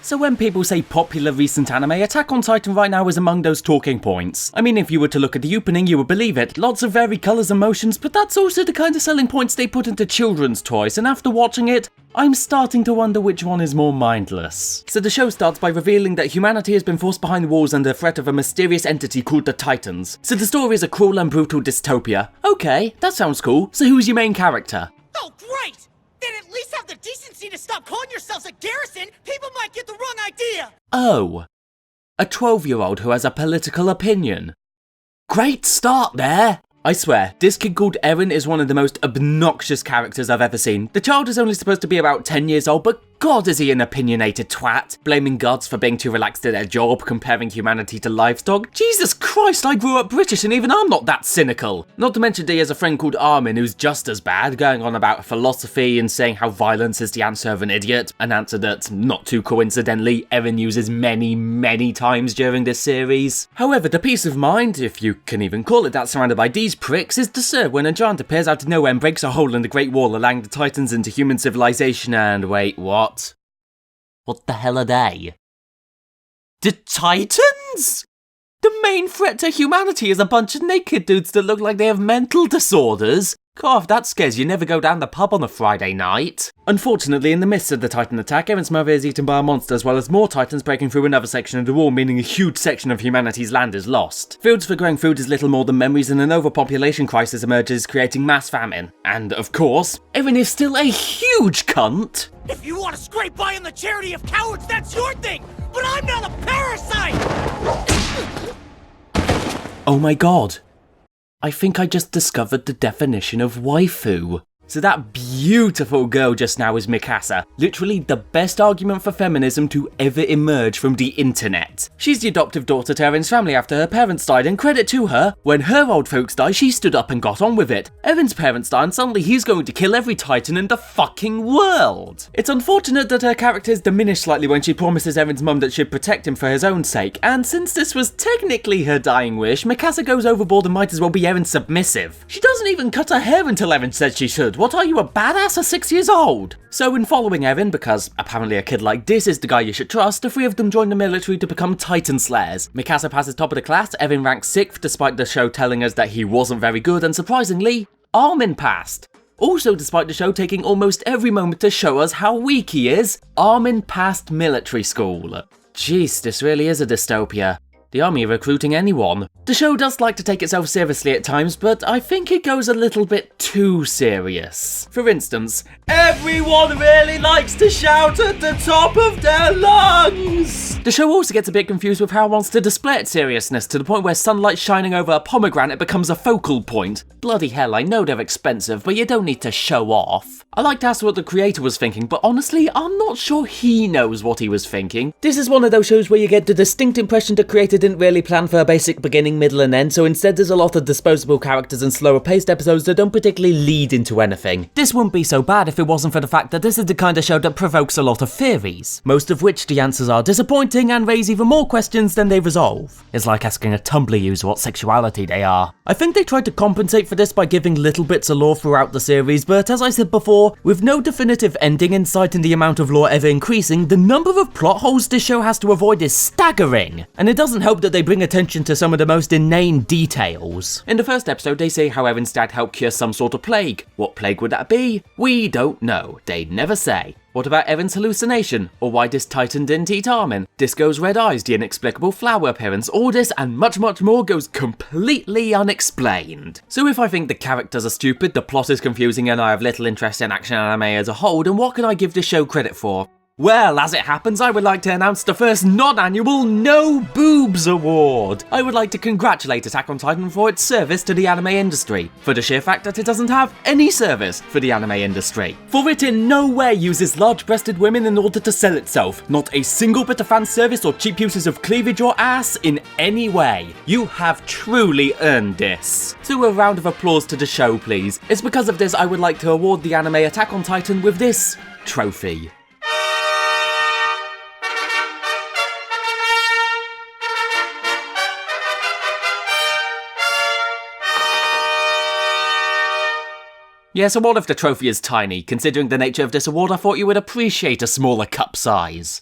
So when people say popular recent anime, Attack on Titan right now is among those talking points. I mean, if you were to look at the opening, you would believe it. Lots of varied colours and motions, but that's also the kind of selling points they put into children's toys, and after watching it, I'm starting to wonder which one is more mindless. So the show starts by revealing that humanity has been forced behind the walls under the threat of a mysterious entity called the Titans. So the story is a cruel and brutal dystopia. Okay, that sounds cool. So who's your main character? Oh, great! Then at least have the decency to stop calling yourselves a garrison. People might get the wrong idea. Oh, a 12-year-old who has a political opinion. Great start there! I swear, this kid called Eren is one of the most obnoxious characters I've ever seen. The child is only supposed to be about 10 years old, but God is he an opinionated twat, blaming gods for being too relaxed at their job, comparing humanity to livestock. Jesus Christ, I grew up British and even I'm not that cynical. Not to mention he has a friend called Armin who's just as bad, going on about philosophy and saying how violence is the answer of an idiot, an answer that, not too coincidentally, Eren uses many times during this series. However, the peace of mind, if you can even call it that, surrounded by these pricks is disturbed when a giant appears out of nowhere and breaks a hole in the Great Wall, allowing the Titans into human civilization and wait, what? What the hell are they? The Titans? The main threat to humanity is a bunch of naked dudes that look like they have mental disorders? God, if that scares you, never go down the pub on a Friday night. Unfortunately, in the midst of the Titan attack, Eren's mother is eaten by a monster as well as more Titans breaking through another section of the wall, meaning a huge section of humanity's land is lost. Fields for growing food is little more than memories and an overpopulation crisis emerges, creating mass famine. And, of course, Eren is still a huge cunt. If you want to scrape by in the charity of cowards, that's your thing! But I'm not a parasite! Oh my god. I think I just discovered the definition of waifu. So that beautiful girl just now is Mikasa, literally the best argument for feminism to ever emerge from the internet. She's the adoptive daughter to Eren's family after her parents died, and credit to her, when her old folks died, she stood up and got on with it. Eren's parents died and suddenly he's going to kill every Titan in the fucking world. It's unfortunate that her character is diminished slightly when she promises Eren's mum that she'd protect him for his own sake, and since this was technically her dying wish, Mikasa goes overboard and might as well be Eren submissive. She doesn't even cut her hair until Eren said she should. What are you, a badass at 6 years old? So in following Eren, because apparently a kid like this is the guy you should trust, the three of them join the military to become Titan Slayers. Mikasa passes top of the class, Eren ranks 6th despite the show telling us that he wasn't very good, and surprisingly, Armin passed. Also, despite the show taking almost every moment to show us how weak he is, Armin passed military school. Jeez, this really is a dystopia. The army are recruiting anyone. The show does like to take itself seriously at times, but I think it goes a little bit too serious. For instance, everyone really likes to shout at the top of their lungs! The show also gets a bit confused with how it wants to display its seriousness, to the point where sunlight shining over a pomegranate becomes a focal point. Bloody hell, I know they're expensive, but you don't need to show off. I like to ask what the creator was thinking, but honestly, I'm not sure he knows what he was thinking. This is one of those shows where you get the distinct impression the creator didn't really plan for a basic beginning, middle and end, so instead there's a lot of disposable characters and slower paced episodes that don't particularly lead into anything. This wouldn't be so bad if it wasn't for the fact that this is the kind of show that provokes a lot of theories, most of which the answers are disappointing and raise even more questions than they resolve. It's like asking a Tumblr user what sexuality they are. I think they tried to compensate for this by giving little bits of lore throughout the series, but as I said before, with no definitive ending in sight and the amount of lore ever increasing, the number of plot holes this show has to avoid is staggering. And it doesn't help that they bring attention to some of the most inane details. In the first episode, they say how Eren's dad helped cure some sort of plague. What plague would that be? We don't know. They'd never say. What about Eren's hallucination? Or why this Titan didn't eat Armin? Disco's red eyes, the inexplicable flower appearance, all this and much more goes completely unexplained. So if I think the characters are stupid, the plot is confusing and I have little interest in action anime as a whole, then what can I give this show credit for? Well, as it happens, I would like to announce the first non-annual No Boobs Award. I would like to congratulate Attack on Titan for its service to the anime industry, for the sheer fact that it doesn't have any service for the anime industry. For it in no way uses large-breasted women in order to sell itself, not a single bit of fan service or cheap uses of cleavage or ass in any way. You have truly earned this. So a round of applause to the show, please. It's because of this I would like to award the anime Attack on Titan with this trophy. Yeah, so what if the trophy is tiny? Considering the nature of this award, I thought you would appreciate a smaller cup size.